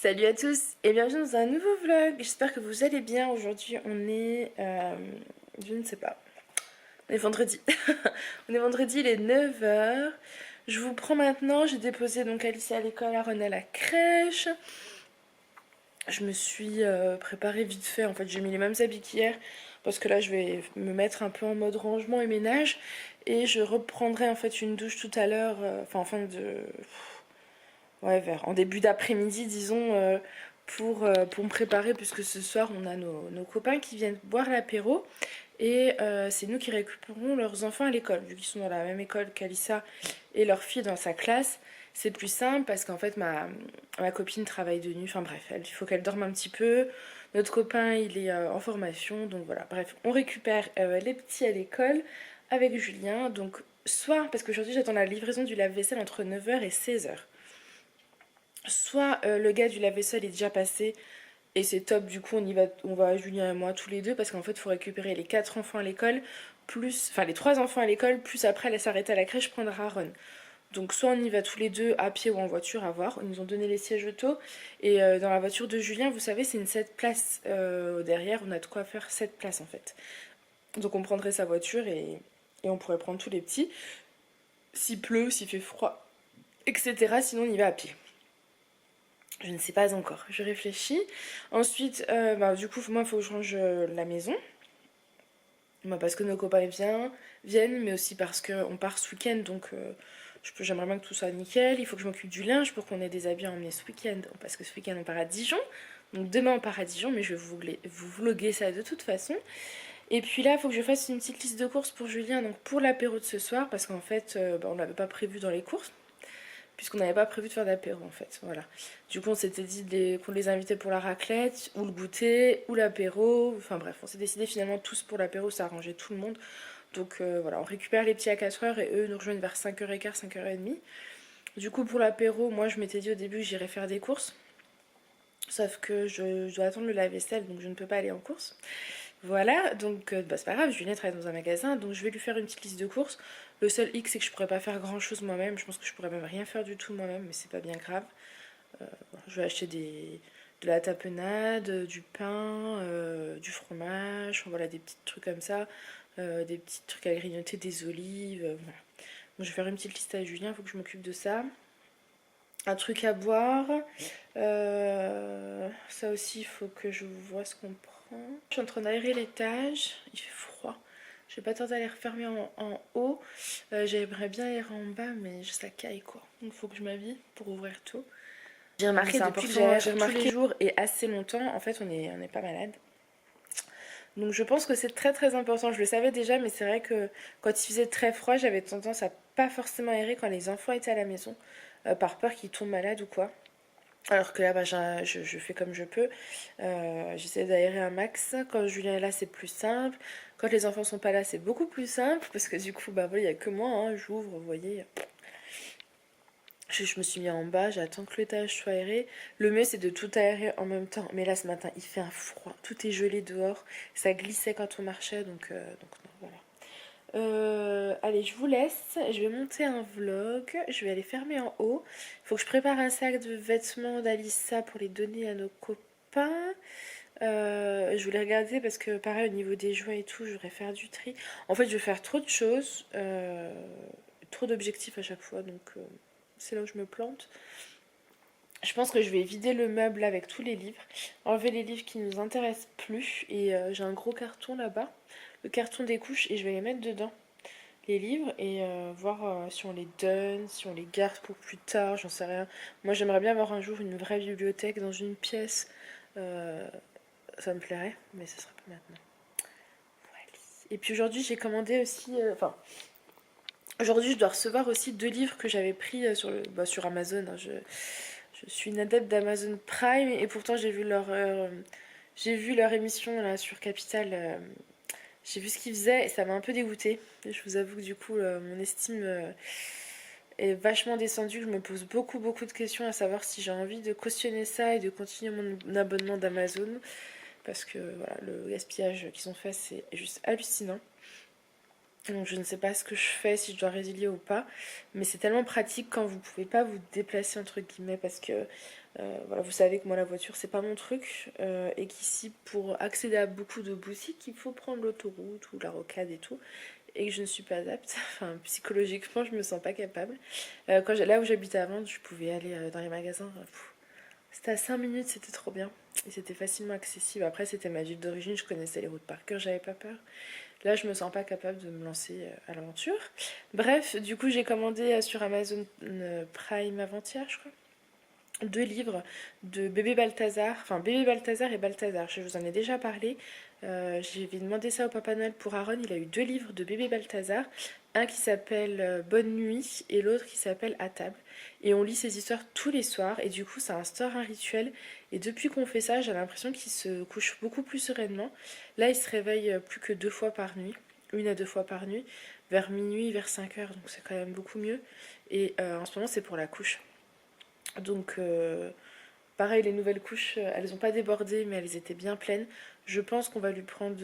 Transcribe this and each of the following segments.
Salut à tous et bienvenue dans un nouveau vlog. J'espère que vous allez bien. Aujourd'hui on est... je ne sais pas. On est vendredi. On est vendredi, il est 9 h. Je vous prends maintenant. J'ai déposé donc Alice à l'école, Aaron à la crèche. Je me suis préparée vite fait. En fait j'ai mis les mêmes habits qu'hier. Parce que là je vais me mettre un peu en mode rangement et ménage. Et je reprendrai en fait une douche tout à l'heure. Enfin en fin de... Ouais, en début d'après-midi, disons, pour me préparer, puisque ce soir, on a nos copains qui viennent boire l'apéro. Et c'est nous qui récupérons leurs enfants à l'école. Vu qu'ils sont dans la même école qu'Alissa et leur fille dans sa classe, c'est plus simple parce qu'en fait, ma copine travaille de nuit. Enfin bref, il faut qu'elle dorme un petit peu. Notre copain, il est en formation. Donc voilà, bref, on récupère les petits à l'école avec Julien. Donc, soit, parce qu'aujourd'hui, j'attends la livraison du lave-vaisselle entre 9 h et 16 h. Soit le gars du lave-vaisselle est déjà passé et c'est top, du coup on va Julien et moi tous les deux parce qu'en fait il faut récupérer les 4 enfants à l'école, plus, enfin les 3 enfants à l'école, plus après elle s'arrêter à la crèche prendre Aaron. Donc soit on y va tous les deux à pied ou en voiture à voir, ils nous ont donné les sièges auto et dans la voiture de Julien vous savez c'est une 7 places derrière, on a de quoi faire 7 places en fait. Donc on prendrait sa voiture et on pourrait prendre tous les petits, s'il pleut, s'il fait froid, etc. Sinon on y va à pied. Je ne sais pas encore, je réfléchis. Ensuite, du coup, moi, il faut que je range la maison. Parce que nos copains viennent, mais aussi parce qu'on part ce week-end, donc j'aimerais bien que tout soit nickel. Il faut que je m'occupe du linge pour qu'on ait des habits à emmener ce week-end, parce que ce week-end on part à Dijon. Donc demain on part à Dijon, mais je vais vous vloguer ça de toute façon. Et puis là, il faut que je fasse une petite liste de courses pour Julien, donc pour l'apéro de ce soir, parce qu'en fait, on ne l'avait pas prévu dans les courses. Puisqu'on n'avait pas prévu de faire d'apéro en fait, voilà. Du coup on s'était dit qu'on les invitait pour la raclette, ou le goûter, ou l'apéro, enfin bref, on s'est décidé finalement tous pour l'apéro, ça arrangeait tout le monde. Donc voilà, on récupère les petits à 4 h et eux nous rejoignent vers 5 h 15, 5 h 30. Du coup pour l'apéro, moi je m'étais dit au début que j'irais faire des courses, sauf que je dois attendre le lave-vaisselle, donc je ne peux pas aller en course. Voilà, donc c'est pas grave, Julien travaille dans un magasin, donc je vais lui faire une petite liste de courses. Le seul hic, c'est que je pourrais pas faire grand chose moi-même. Je pense que je pourrais même rien faire du tout moi-même, mais c'est pas bien grave. Je vais acheter de la tapenade, du pain, du fromage, voilà, des petits trucs comme ça, des petits trucs à grignoter, des olives, voilà. Donc je vais faire une petite liste à Julien, il faut que je m'occupe de ça. Un truc à boire, ça aussi, il faut que je vois ce qu'on prend. Je suis en train d'aérer l'étage, il fait froid. Je vais pas tarder à les refermer en haut. J'aimerais bien aérer en bas, mais ça caille quoi. Donc il faut que je m'habille pour ouvrir tout. J'ai remarqué depuis que j'aère tous les jours et assez longtemps, en fait on est pas malade. Donc je pense que c'est très très important. Je le savais déjà, mais c'est vrai que quand il faisait très froid, j'avais tendance à pas forcément aérer quand les enfants étaient à la maison, par peur qu'ils tombent malades ou quoi. Alors que là, je fais comme je peux. J'essaie d'aérer un max. Quand Julien est là, c'est plus simple. Quand les enfants sont pas là, c'est beaucoup plus simple. Parce que du coup, voilà, il n'y a que moi. Hein, j'ouvre, vous voyez. Je me suis mis en bas, j'attends que l'étage soit aéré. Le mieux, c'est de tout aérer en même temps. Mais là, ce matin, il fait un froid. Tout est gelé dehors. Ça glissait quand on marchait. Donc non, voilà. Allez, je vous laisse. Je vais monter un vlog. Je vais aller fermer en haut. Il faut que je prépare un sac de vêtements d'Alissa pour les donner à nos copains. Je voulais regarder parce que pareil au niveau des jouets et tout, je voudrais faire du tri. En fait, je vais faire trop de choses, trop d'objectifs à chaque fois, donc c'est là où je me plante. Je pense que je vais vider le meuble avec tous les livres, enlever les livres qui nous intéressent plus et j'ai un gros carton là-bas, le carton des couches et je vais les mettre dedans les livres et voir si on les donne, si on les garde pour plus tard, j'en sais rien. Moi j'aimerais bien avoir un jour une vraie bibliothèque dans une pièce, ça me plairait, mais ce sera pas maintenant. Voilà. Et puis aujourd'hui j'ai commandé aussi, aujourd'hui je dois recevoir aussi 2 livres que j'avais pris sur Amazon. Hein. Je suis une adepte d'Amazon Prime et pourtant j'ai vu leur émission là sur Capital. J'ai vu ce qu'ils faisaient et ça m'a un peu dégoûtée. Je vous avoue que du coup, mon estime est vachement descendue. Je me pose beaucoup, beaucoup de questions à savoir si j'ai envie de cautionner ça et de continuer mon abonnement d'Amazon. Parce que voilà, le gaspillage qu'ils ont fait, c'est juste hallucinant. Donc je ne sais pas ce que je fais, si je dois résilier ou pas. Mais c'est tellement pratique quand vous pouvez pas vous déplacer entre guillemets parce que voilà, vous savez que moi la voiture c'est pas mon truc et qu'ici pour accéder à beaucoup de boutiques il faut prendre l'autoroute ou la rocade et tout et que je ne suis pas apte. Enfin psychologiquement je me sens pas capable. Là où j'habitais avant je pouvais aller dans les magasins. C'était à 5 minutes, c'était trop bien. Et c'était facilement accessible. Après c'était ma ville d'origine, je connaissais les routes par cœur, j'avais pas peur. Là, je me sens pas capable de me lancer à l'aventure. Bref, du coup, j'ai commandé sur Amazon Prime avant-hier, je crois, 2 livres de Bébé Balthazar. Enfin, Bébé Balthazar et Balthazar. Je vous en ai déjà parlé. J'ai demandé ça au Papa Noël pour Aaron. Il a eu 2 livres de Bébé Balthazar. Un qui s'appelle Bonne nuit et l'autre qui s'appelle À table. Et on lit ces histoires tous les soirs. Et du coup, ça instaure un rituel. Et depuis qu'on fait ça, j'ai l'impression qu'il se couche beaucoup plus sereinement. Là, il se réveille plus que 2 fois par nuit. 1 à 2 fois par nuit. Vers minuit, vers 5 heures. Donc c'est quand même beaucoup mieux. Et en ce moment, c'est pour la couche. Donc, pareil, les nouvelles couches, elles n'ont pas débordé, mais elles étaient bien pleines. Je pense qu'on va lui prendre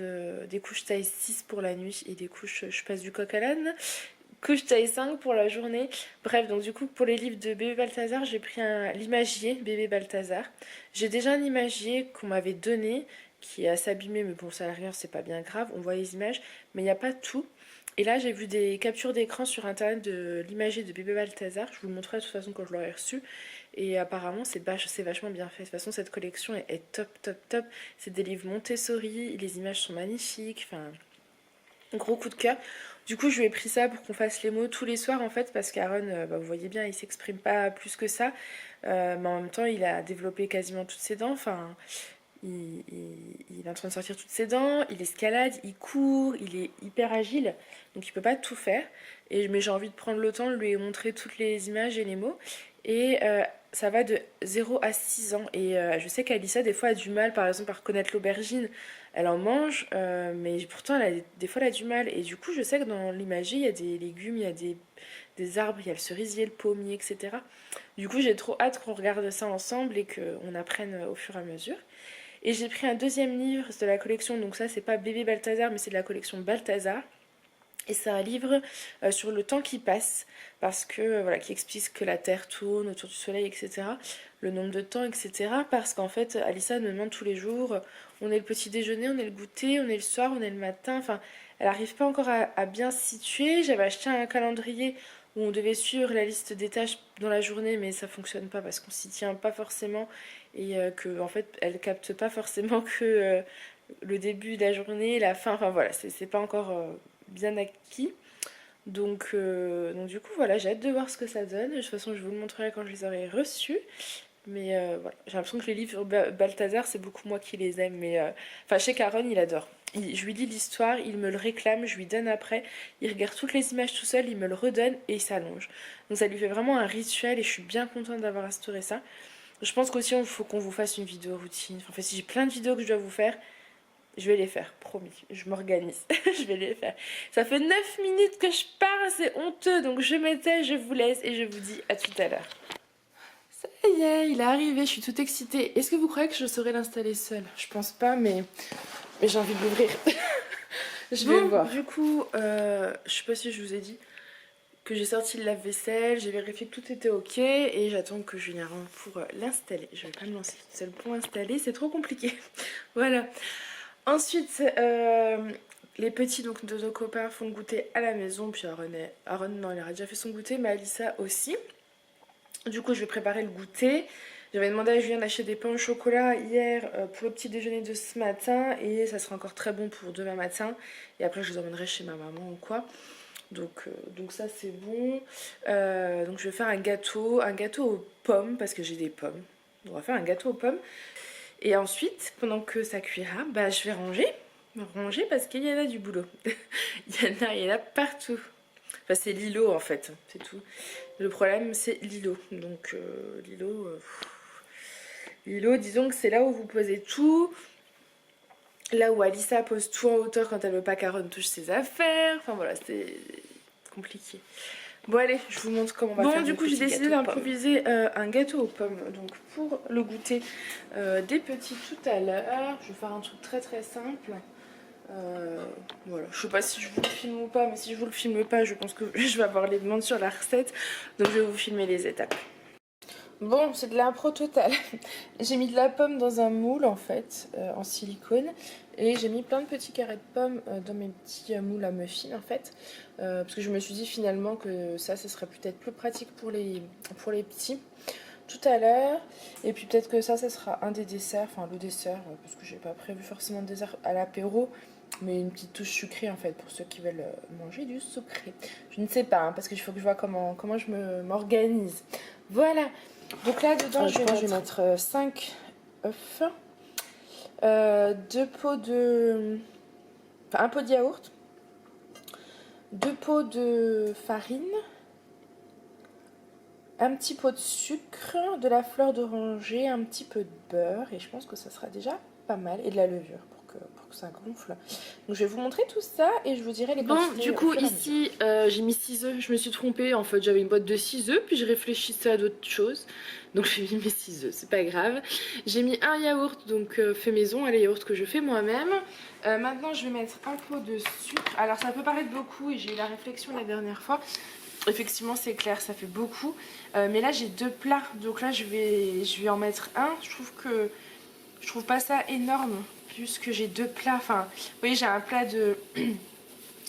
des couches taille 6 pour la nuit et des couches, je passe du coq à l'âne, couche taille 5 pour la journée. Bref, donc du coup, pour les livres de Bébé Balthazar, j'ai pris l'imagier Bébé Balthazar. J'ai déjà un imagier qu'on m'avait donné, qui est assez abîmé, mais bon, ça à la rigueur, c'est pas bien grave, on voit les images, mais il n'y a pas tout. Et là, j'ai vu des captures d'écran sur internet de l'imagier de Bébé Balthazar. Je vous le montrerai de toute façon quand je l'aurai reçu. Et apparemment, c'est vachement bien fait. De toute façon, cette collection est top, top, top. C'est des livres Montessori, les images sont magnifiques. Enfin, gros coup de cœur. Du coup, je lui ai pris ça pour qu'on fasse les mots tous les soirs, en fait, parce qu'Aaron, vous voyez bien, il s'exprime pas plus que ça. Mais en même temps, il a développé quasiment toutes ses dents. Enfin, il est en train de sortir toutes ses dents, il escalade, il court, il est hyper agile, donc il peut pas tout faire. Mais j'ai envie de prendre le temps de lui montrer toutes les images et les mots. Et ça va de 0 à 6 ans. Et je sais qu'Alissa, des fois, a du mal, par exemple, à reconnaître l'aubergine. Elle en mange, mais pourtant, des fois, elle a du mal. Et du coup, je sais que dans l'imagerie, il y a des légumes, il y a des arbres, il y a le cerisier, le pommier, etc. Du coup, j'ai trop hâte qu'on regarde ça ensemble et qu'on apprenne au fur et à mesure. Et j'ai pris un deuxième livre de la collection, donc ça c'est pas Bébé Balthazar, mais c'est de la collection Balthazar. Et c'est un livre sur le temps qui passe, parce que voilà, qui explique que la Terre tourne autour du Soleil, etc. Le nombre de temps, etc. Parce qu'en fait, Alissa me demande tous les jours, on est le petit déjeuner, on est le goûter, on est le soir, on est le matin. Enfin, elle n'arrive pas encore à bien se situer. J'avais acheté un calendrier où on devait suivre la liste des tâches dans la journée, mais ça fonctionne pas parce qu'on s'y tient pas forcément et que en fait, elle capte pas forcément que le début de la journée, la fin. Enfin voilà, c'est pas encore bien acquis. Donc du coup voilà, j'ai hâte de voir ce que ça donne. De toute façon je vous le montrerai quand je les aurai reçus. Mais voilà, j'ai l'impression que les livres Balthazar c'est beaucoup moi qui les aime. Mais enfin chez Caron il adore. Je lui dis l'histoire, il me le réclame, je lui donne après. Il regarde toutes les images tout seul, il me le redonne et il s'allonge. Donc ça lui fait vraiment un rituel et je suis bien contente d'avoir instauré ça. Je pense qu'aussi il faut qu'on vous fasse une vidéo routine. Enfin si j'ai plein de vidéos que je dois vous faire, je vais les faire, promis. Je m'organise. Je vais les faire. Ça fait 9 minutes que je pars, c'est honteux. Donc je m'étais, je vous laisse et je vous dis à tout à l'heure. Ça y est, il est arrivé, je suis toute excitée. Est-ce que vous croyez que je saurais l'installer seule? Je pense pas, mais j'ai envie de l'ouvrir. Je vais voir. Du coup, je sais pas si je vous ai dit que j'ai sorti le lave-vaisselle, j'ai vérifié que tout était ok et j'attends que Julien rentre pour l'installer. Je vais pas me lancer toute seule pour installer, c'est trop compliqué. Voilà. Ensuite, les petits donc, de nos copains font le goûter à la maison. Puis Aaron, non, il aura déjà fait son goûter, mais Alissa aussi. Du coup, je vais préparer le goûter. J'avais demandé à Julien d'acheter des pains au chocolat hier pour le petit déjeuner de ce matin. Et ça sera encore très bon pour demain matin. Et après, je les emmènerai chez ma maman ou quoi. Donc ça, c'est bon. Donc je vais faire un gâteau aux pommes, parce que j'ai des pommes. On va faire un gâteau aux pommes. Et ensuite, pendant que ça cuira, bah, je vais ranger parce qu'il y en a du boulot. Il y en a partout. Enfin, c'est l'îlot en fait, c'est tout. Le problème, c'est l'îlot. Donc, l'îlot, disons que c'est là où vous posez tout. Là où Alissa pose tout en hauteur quand elle veut pas qu'Aaron touche ses affaires. Enfin voilà, c'est compliqué. Bon allez, je vous montre comment on va faire. Bon du coup j'ai décidé d'improviser un gâteau aux pommes. Donc pour le goûter des petits tout à l'heure, je vais faire un truc très très simple. Voilà, je sais pas si je vous le filme ou pas, mais si je vous le filme pas, je pense que je vais avoir les demandes sur la recette, donc je vais vous filmer les étapes. Bon, c'est de l'impro totale. J'ai mis de la pomme dans un moule en fait, en silicone, et j'ai mis plein de petits carrés de pommes dans mes petits moules à muffins en fait, parce que je me suis dit finalement que ça serait peut-être plus pratique pour les petits tout à l'heure, et puis peut-être que ça sera un des desserts, enfin le dessert, parce que j'ai pas prévu forcément de dessert à l'apéro, mais une petite touche sucrée en fait pour ceux qui veulent manger du sucré. Je ne sais pas, hein, parce qu'il faut que je vois comment je m'organise. Voilà, donc là dedans je vais mettre 5 œufs, 2 pots de... Enfin, un pot de yaourt, 2 pots de farine, un petit pot de sucre, de la fleur d'oranger, un petit peu de beurre, et je pense que ça sera déjà pas mal, et de la levure pour que ça gonfle. Donc je vais vous montrer tout ça et je vous dirai les quantités. Bon, du coup ici j'ai mis 6 œufs, je me suis trompée, en fait j'avais une boîte de 6 œufs, puis je réfléchissais à d'autres choses, donc j'ai mis mes 6 œufs, c'est pas grave. J'ai mis un yaourt, donc fait maison, les yaourts que je fais moi-même. Maintenant je vais mettre un pot de sucre, alors ça peut paraître beaucoup et j'ai eu la réflexion la dernière fois. Effectivement c'est clair, ça fait beaucoup, mais là j'ai 2 plats, donc là je vais en mettre un. Je trouve pas ça énorme puisque j'ai 2 plats. Enfin vous voyez, j'ai un plat de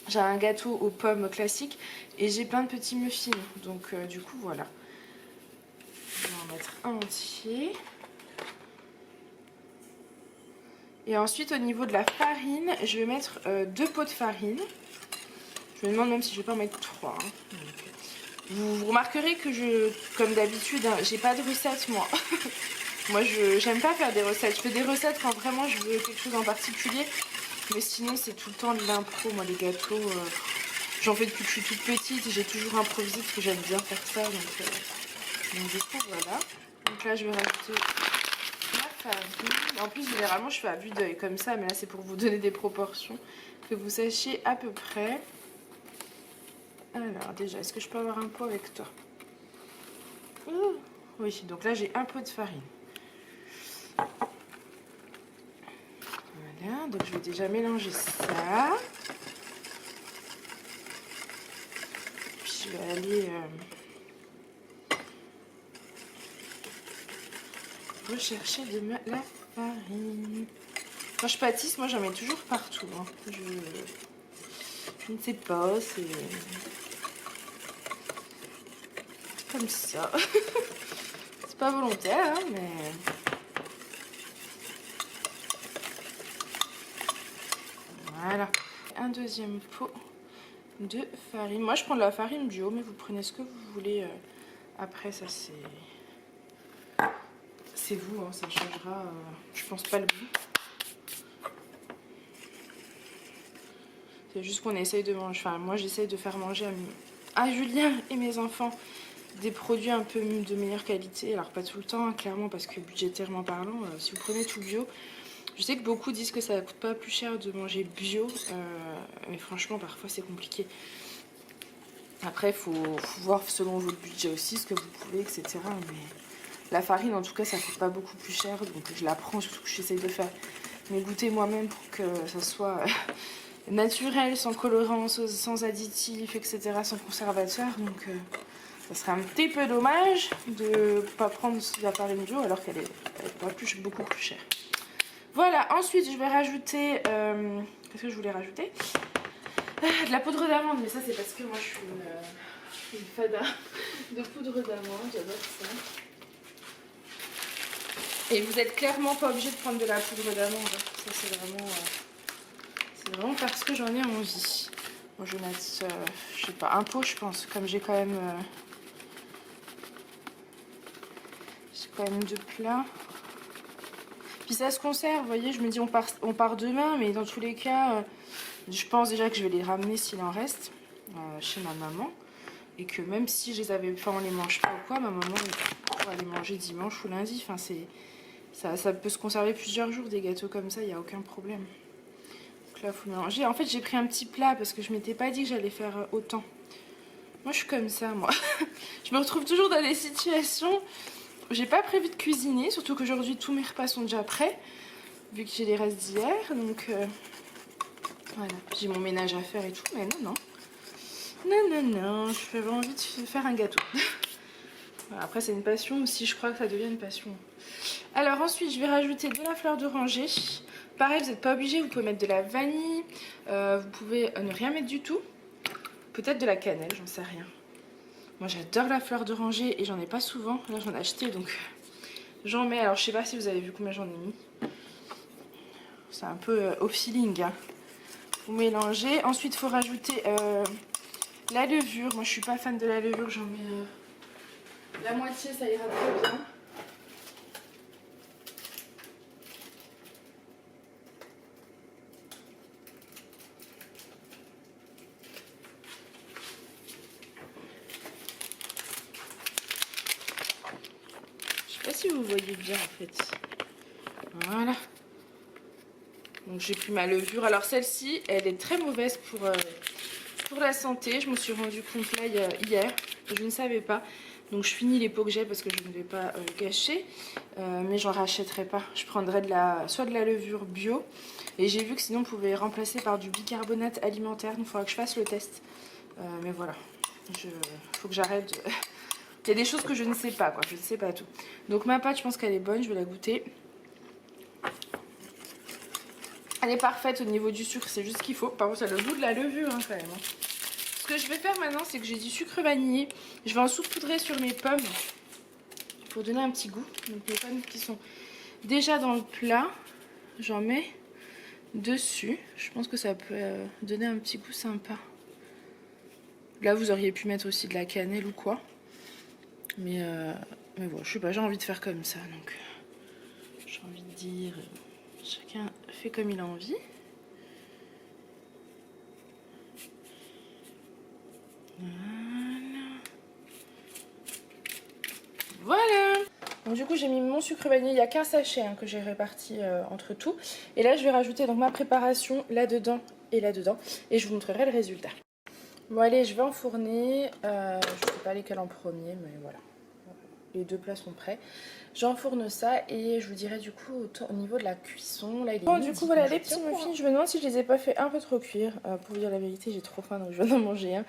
j'ai un gâteau aux pommes classique et j'ai plein de petits muffins, donc du coup voilà, je vais en mettre un entier. Et ensuite au niveau de la farine, je vais mettre 2 pots de farine. Je me demande même si je vais pas en mettre 3 hein. Vous remarquerez que comme d'habitude, hein, j'ai pas de recette moi. Moi j'aime pas faire des recettes. Je fais des recettes quand vraiment je veux quelque chose en particulier. Mais sinon c'est tout le temps de l'impro. Moi les gâteaux, j'en fais depuis que je suis toute petite. Et j'ai toujours improvisé parce que j'aime bien faire ça. Donc du coup voilà. Donc là je vais rajouter la farine. En plus généralement je fais à vue d'œil comme ça. Mais là c'est pour vous donner des proportions. Que vous sachiez à peu près. Alors déjà, est-ce que je peux avoir un pot avec toi? Oui, donc là j'ai un pot de farine. Voilà, donc je vais déjà mélanger ça. Puis je vais aller rechercher la farine. Quand je pâtisse, moi j'en mets toujours partout. Hein. Je ne sais pas, c'est comme ça. C'est pas volontaire, hein, mais... Voilà. Un deuxième pot de farine. Moi, je prends de la farine bio, mais vous prenez ce que vous voulez. Après, ça, c'est vous, hein, ça changera, je pense, pas le goût. C'est juste qu'on essaye de manger... Enfin, moi, j'essaye de faire manger à Julien et mes enfants des produits un peu de meilleure qualité. Alors pas tout le temps hein, clairement, parce que budgétairement parlant, si vous prenez tout bio, je sais que beaucoup disent que ça coûte pas plus cher de manger bio, mais franchement parfois c'est compliqué. Après il faut voir selon votre budget aussi ce que vous pouvez, etc. Mais la farine en tout cas ça coûte pas beaucoup plus cher, donc je la prends, surtout que j'essaye de faire mes goûters moi-même pour que ça soit naturel, sans colorant, sans additifs, etc., sans conservateur. Donc ça serait un petit peu dommage de ne pas prendre la farine bio alors qu'elle est beaucoup plus chère. Voilà, ensuite je vais rajouter... qu'est-ce que je voulais rajouter? De la poudre d'amande, mais ça c'est parce que moi je suis une fada de poudre d'amande, j'adore ça. Et vous n'êtes clairement pas obligé de prendre de la poudre d'amande, ça c'est vraiment parce que j'en ai envie. Bon, je vais mettre, je sais pas, un pot je pense, comme j'ai quand même... deux plats. Puis ça se conserve, vous voyez, je me dis on part demain, mais dans tous les cas, je pense déjà que je vais les ramener s'il en reste chez ma maman. Et que même si je les avais, enfin on les mange pas ou quoi, ma maman pourra les manger dimanche ou lundi. Enfin ça peut se conserver plusieurs jours, des gâteaux comme ça, il n'y a aucun problème. Donc là, il faut mélanger. En fait, j'ai pris un petit plat parce que je m'étais pas dit que j'allais faire autant. Moi, je suis comme ça, moi. Je me retrouve toujours dans des situations... J'ai pas prévu de cuisiner, surtout qu'aujourd'hui tous mes repas sont déjà prêts, vu que j'ai les restes d'hier. Donc Voilà, j'ai mon ménage à faire et tout, mais non, non. Non, non, non, j'avais envie de faire un gâteau. Voilà, après, c'est une passion aussi, je crois que ça devient une passion. Alors ensuite, je vais rajouter de la fleur d'oranger. Pareil, vous n'êtes pas obligé, vous pouvez mettre de la vanille, vous pouvez ne rien mettre du tout. Peut-être de la cannelle, j'en sais rien. Moi, j'adore la fleur d'oranger et j'en ai pas souvent. Là, j'en ai acheté, donc j'en mets. Alors, je sais pas si vous avez vu combien j'en ai mis. C'est un peu au feeling, hein. Vous mélangez. Ensuite, il faut rajouter la levure. Moi, je suis pas fan de la levure. J'en mets la moitié, ça ira très bien. Je sais pas si vous voyez bien, en fait. Voilà. Donc, j'ai pris ma levure. Alors, celle-ci, elle est très mauvaise pour la santé. Je me suis rendu compte là hier. Je ne savais pas. Donc je finis les pots que j'ai parce que je ne vais pas gâcher. Mais j'en rachèterai pas. Je prendrai soit de la levure bio. Et j'ai vu que sinon on pouvait remplacer par du bicarbonate alimentaire. Donc il faudra que je fasse le test. Mais voilà. Faut que j'arrête. Il y a des choses que je ne sais pas, quoi. Je ne sais pas tout. Donc ma pâte, je pense qu'elle est bonne. Je vais la goûter. Elle est parfaite au niveau du sucre. C'est juste ce qu'il faut. Par contre, ça a le goût de la levure, hein, quand même. Ce que je vais faire maintenant, c'est que j'ai du sucre vanillé. Je vais en saupoudrer sur mes pommes pour donner un petit goût. Donc les pommes qui sont déjà dans le plat, j'en mets dessus. Je pense que ça peut donner un petit goût sympa. Là, vous auriez pu mettre aussi de la cannelle ou quoi. Mais bon, je sais pas, j'ai envie de faire comme ça. Donc, j'ai envie de dire, chacun fait comme il a envie. Voilà. Donc du coup j'ai mis mon sucre vanillé, il n'y a qu'un sachet hein, que j'ai réparti entre tout. Et là je vais rajouter donc ma préparation là-dedans et là-dedans. Et je vous montrerai le résultat. Bon allez, je vais enfourner. Je ne sais pas lesquels en premier, mais voilà. Les deux plats sont prêts. J'enfourne ça et je vous dirai du coup au niveau de la cuisson. Là, il est bon, du coup voilà les petits muffins. Je me demande si je les ai pas fait un peu trop cuire. Pour vous dire la vérité, j'ai trop faim donc je viens d'en manger un.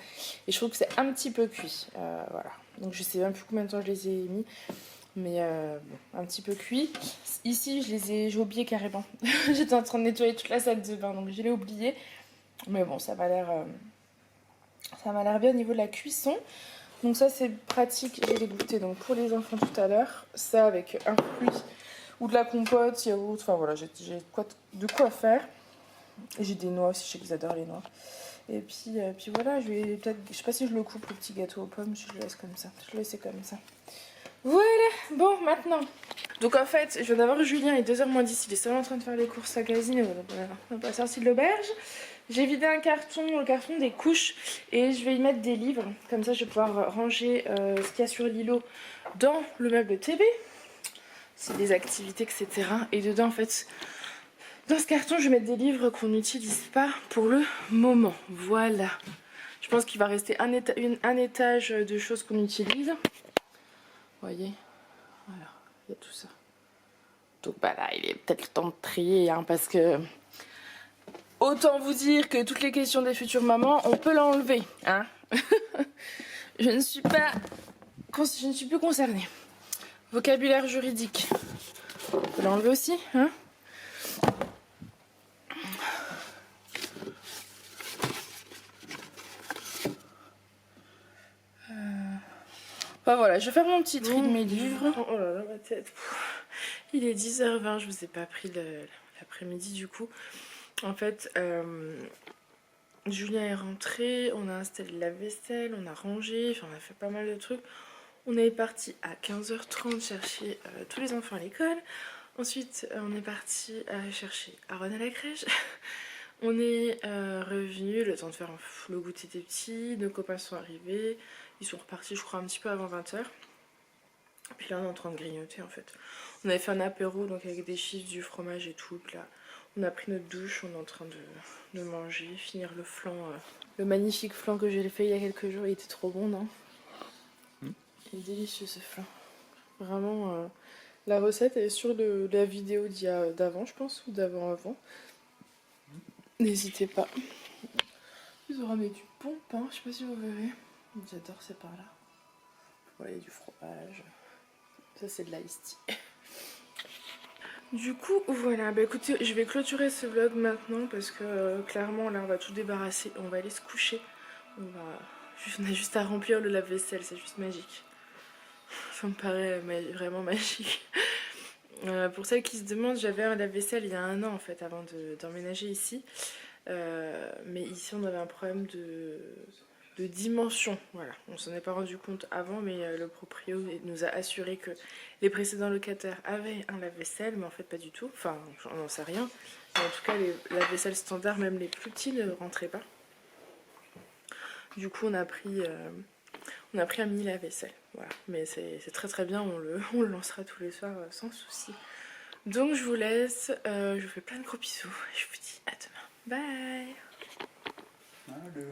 Et je trouve que c'est un petit peu cuit. Voilà. Donc je sais même plus combien de temps je les ai mis. Mais bon, un petit peu cuit. Ici, j'ai oublié carrément. J'étais en train de nettoyer toute la salle de bain, donc je l'ai oublié. Mais bon, ça m'a l'air bien au niveau de la cuisson. Donc ça, c'est pratique. J'ai les goûté donc pour les enfants tout à l'heure. Ça avec un fruit ou de la compote, yaourt. Enfin voilà, j'ai de quoi faire. Et j'ai des noix aussi. Je sais qu'ils adorent les noix. Et puis voilà, je vais peut-être, je sais pas si je le coupe le petit gâteau aux pommes. Je le laisse comme ça. Je le laisse comme ça. Voilà, bon maintenant. Donc en fait, je viens d'avoir Julien, il est 2h moins 10, il est seulement en train de faire les courses à cuisiner, on n'a pas sorti de l'auberge. J'ai vidé un carton, le carton des couches, et je vais y mettre des livres. Comme ça, je vais pouvoir ranger ce qu'il y a sur l'îlot dans le meuble TV. C'est des activités, etc. Et dedans, en fait, dans ce carton, je vais mettre des livres qu'on n'utilise pas pour le moment. Voilà. Je pense qu'il va rester un étage de choses qu'on utilise. Vous voyez, voilà, il y a tout ça. Donc bah là, il est peut-être le temps de trier, hein, parce que autant vous dire que toutes les questions des futures mamans, on peut l'enlever, hein. Je ne suis plus concernée. Vocabulaire juridique, on peut l'enlever aussi, hein. Enfin voilà, je vais faire mon petit tri de mes livres. Oh là là, ma tête. Il est 10h20, je vous ai pas pris l'après-midi du coup. En fait, Julien est rentré, on a installé la vaisselle, on a rangé, enfin on a fait pas mal de trucs. On est parti à 15h30 chercher tous les enfants à l'école. Ensuite, on est parti chercher Aaron à la crèche. On est revenu, le temps de faire le goûter des petits. Nos copains sont arrivés. Ils sont repartis, je crois, un petit peu avant 20h. Puis là, on est en train de grignoter en fait. On avait fait un apéro donc avec des chips, du fromage et tout. Puis là, on a pris notre douche, on est en train de manger, finir le flan. Le magnifique flan que j'ai fait il y a quelques jours, il était trop bon, non? Il est délicieux ce flan. Vraiment, la recette est sur la vidéo d'avant, je pense, ou d'avant-avant. n'hésitez pas. Ils ont ramené du bon pain, je sais pas si vous verrez. J'adore ces pains là. Voilà, il y a du fromage. Ça c'est de l'ice tea. Du coup voilà, bah écoutez, je vais clôturer ce vlog maintenant parce que clairement là on va tout débarrasser, on va aller se coucher. On a juste à remplir le lave-vaisselle, c'est juste magique. Ça me paraît vraiment magique. Pour celles qui se demandent, j'avais un lave-vaisselle il y a 1 an en fait avant d'emménager ici. Mais ici on avait un problème de dimension. Voilà, on s'en est pas rendu compte avant, mais le proprio nous a assuré que les précédents locataires avaient un lave-vaisselle, mais en fait pas du tout. Enfin, on n'en sait rien. Mais en tout cas, les lave-vaisselle standards, même les plus petits, ne rentraient pas. Du coup, on a pris un mini lave-vaisselle. Voilà, mais c'est très très bien. On le lancera tous les soirs sans souci. Donc je vous laisse. Je vous fais plein de gros bisous. Je vous dis à demain. Bye. Allô.